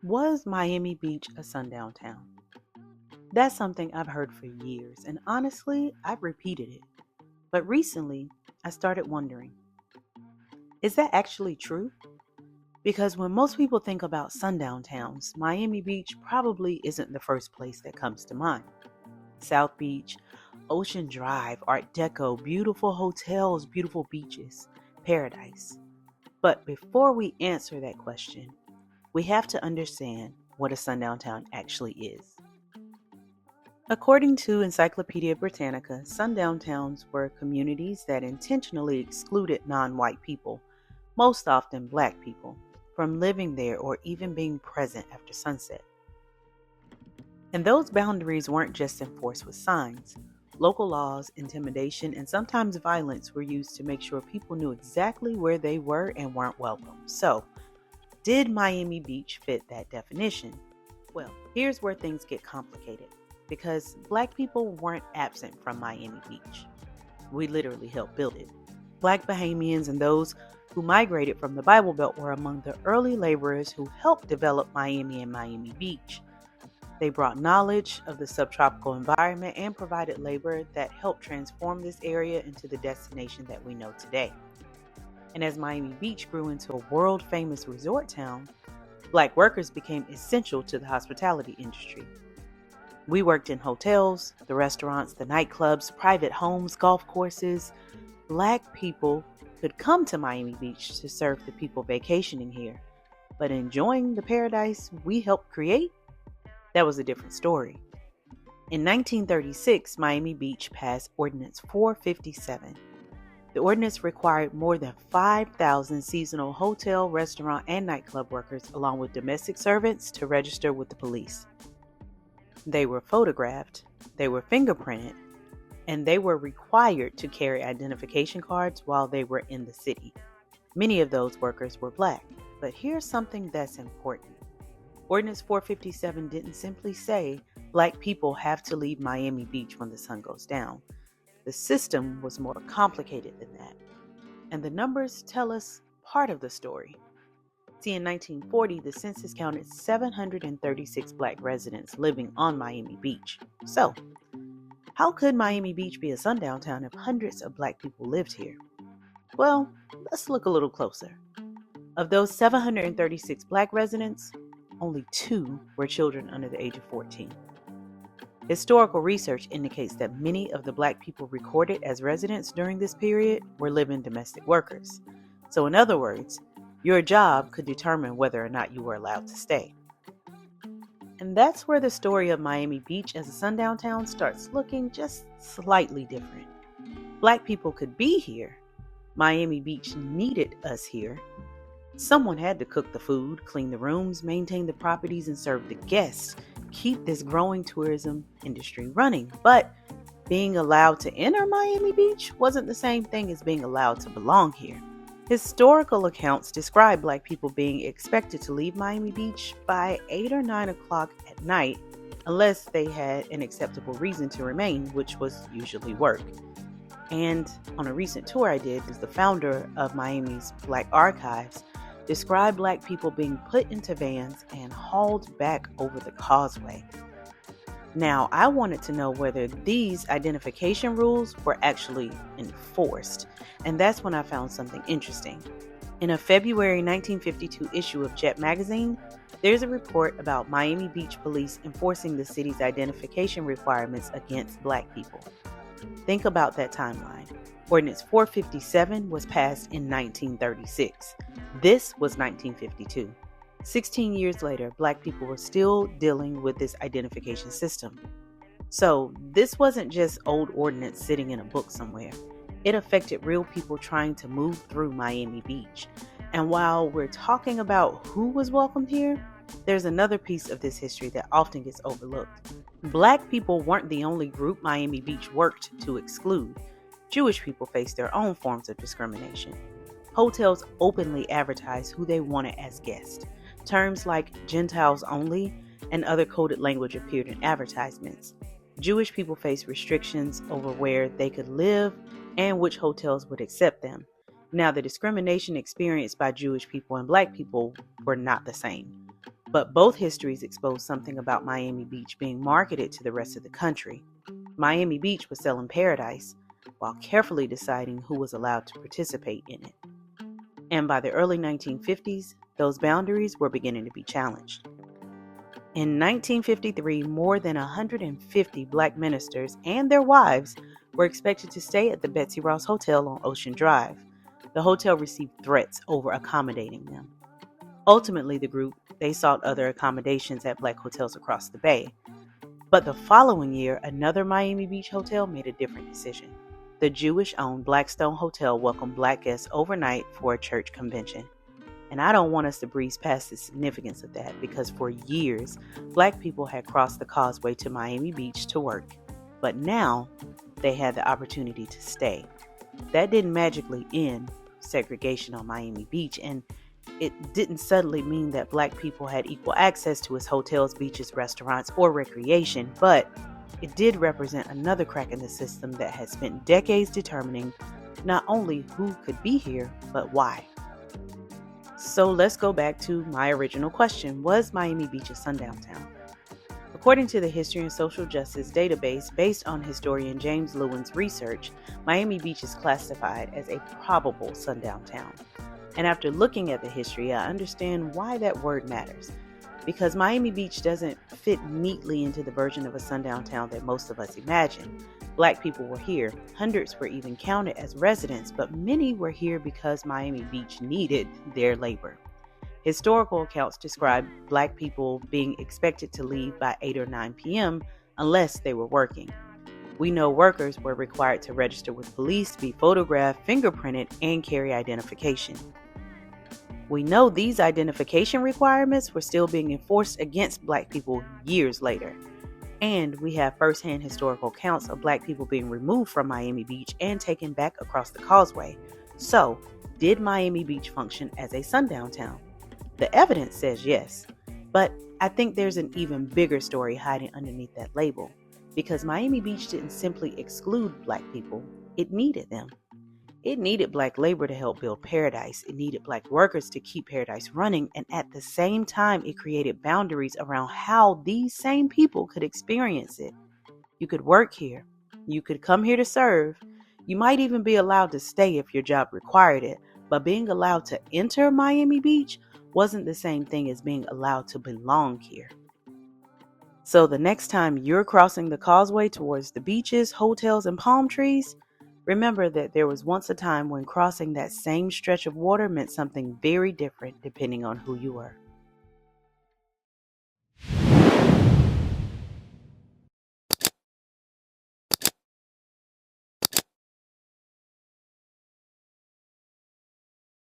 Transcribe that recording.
Was Miami Beach a sundown town? That's something I've heard for years, and honestly, I've repeated it. But recently, I started wondering, is that actually true? Because when most people think about sundown towns, Miami Beach probably isn't the first place that comes to mind. South Beach, Ocean Drive, Art Deco, beautiful hotels, beautiful beaches, paradise. But before we answer that question, we have to understand what a sundown town actually is. According to Encyclopaedia Britannica, sundown towns were communities that intentionally excluded non-white people, most often black people, from living there or even being present after sunset. And those boundaries weren't just enforced with signs. Local laws, intimidation, and sometimes violence were used to make sure people knew exactly where they were and weren't welcome. So, did Miami Beach fit that definition? Well, here's where things get complicated. Because black people weren't absent from Miami Beach. We literally helped build it. Black Bahamians and those who migrated from the Bible Belt were among the early laborers who helped develop Miami and Miami Beach. They brought knowledge of the subtropical environment and provided labor that helped transform this area into the destination that we know today. And as Miami Beach grew into a world-famous resort town, black workers became essential to the hospitality industry. We worked in hotels, the restaurants, the nightclubs, private homes, golf courses. Black people could come to Miami Beach to serve the people vacationing here. But enjoying the paradise we helped create? That was a different story. In 1936, Miami Beach passed Ordinance 457. The ordinance required more than 5,000 seasonal hotel, restaurant, and nightclub workers, along with domestic servants, to register with the police. They were photographed, they were fingerprinted, and they were required to carry identification cards while they were in the city. Many of those workers were black. But here's something that's important. Ordinance 457 didn't simply say black people have to leave Miami Beach when the sun goes down. The system was more complicated than that. And the numbers tell us part of the story. See, in 1940, the census counted 736 black residents living on Miami Beach. So, how could Miami Beach be a sundown town if hundreds of black people lived here? Well, let's look a little closer. Of those 736 black residents, only 2 were children under the age of 14. Historical research indicates that many of the black people recorded as residents during this period were living domestic workers. So in other words, your job could determine whether or not you were allowed to stay. And that's where the story of Miami Beach as a sundown town starts looking just slightly different. Black people could be here. Miami Beach needed us here. Someone had to cook the food, clean the rooms, maintain the properties, and serve the guests, keep this growing tourism industry running. But being allowed to enter Miami Beach wasn't the same thing as being allowed to belong here. Historical accounts describe black people being expected to leave Miami Beach by 8 or 9 o'clock at night, unless they had an acceptable reason to remain, which was usually work. And on a recent tour I did, the founder of Miami's Black Archives described black people being put into vans and hauled back over the causeway. Now, I wanted to know whether these identification rules were actually enforced, and that's when I found something interesting. In a February 1952 issue of Jet magazine, there's a report about Miami Beach police enforcing the city's identification requirements against black people. Think about that timeline. Ordinance 457 was passed in 1936. This was 1952. 16 years later, black people were still dealing with this identification system. So this wasn't just old ordinance sitting in a book somewhere. It affected real people trying to move through Miami Beach. And while we're talking about who was welcomed here, there's another piece of this history that often gets overlooked. Black people weren't the only group Miami Beach worked to exclude. Jewish people faced their own forms of discrimination. Hotels openly advertised who they wanted as guests. Terms like Gentiles only and other coded language appeared in advertisements. Jewish people faced restrictions over where they could live and which hotels would accept them. Now, the discrimination experienced by Jewish people and black people were not the same. But both histories expose something about Miami Beach being marketed to the rest of the country. Miami Beach was selling paradise while carefully deciding who was allowed to participate in it. And by the early 1950s, those boundaries were beginning to be challenged. In 1953, more than 150 Black ministers and their wives were expected to stay at the Betsy Ross Hotel on Ocean Drive. The hotel received threats over accommodating them. Ultimately, the group, they sought other accommodations at Black hotels across the bay. But the following year, another Miami Beach hotel made a different decision. The Jewish-owned Blackstone Hotel welcomed Black guests overnight for a church convention. And I don't want us to breeze past the significance of that because for years, Black people had crossed the causeway to Miami Beach to work. But now, they had the opportunity to stay. That didn't magically end segregation on Miami Beach, and it didn't suddenly mean that Black people had equal access to its hotels, beaches, restaurants, or recreation, but it did represent another crack in the system that had spent decades determining not only who could be here, but why. So let's go back to my original question. Was Miami Beach a sundown town? According to the History and Social Justice database based on historian James Lewin's research, Miami Beach is classified as a probable sundown town. And after looking at the history, I understand why that word matters. Because Miami Beach doesn't fit neatly into the version of a sundown town that most of us imagine. Black people were here. Hundreds were even counted as residents, but many were here because Miami Beach needed their labor. Historical accounts describe Black people being expected to leave by 8 or 9 p.m. unless they were working. We know workers were required to register with police, be photographed, fingerprinted, and carry identification. We know these identification requirements were still being enforced against Black people years later. And we have firsthand historical accounts of Black people being removed from Miami Beach and taken back across the causeway. So, did Miami Beach function as a sundown town? The evidence says yes, but I think there's an even bigger story hiding underneath that label. Because Miami Beach didn't simply exclude Black people, it needed them. It needed Black labor to help build paradise. It needed Black workers to keep paradise running. And at the same time, it created boundaries around how these same people could experience it. You could work here. You could come here to serve. You might even be allowed to stay if your job required it. But being allowed to enter Miami Beach wasn't the same thing as being allowed to belong here. So the next time you're crossing the causeway towards the beaches, hotels, and palm trees, remember that there was once a time when crossing that same stretch of water meant something very different depending on who you were.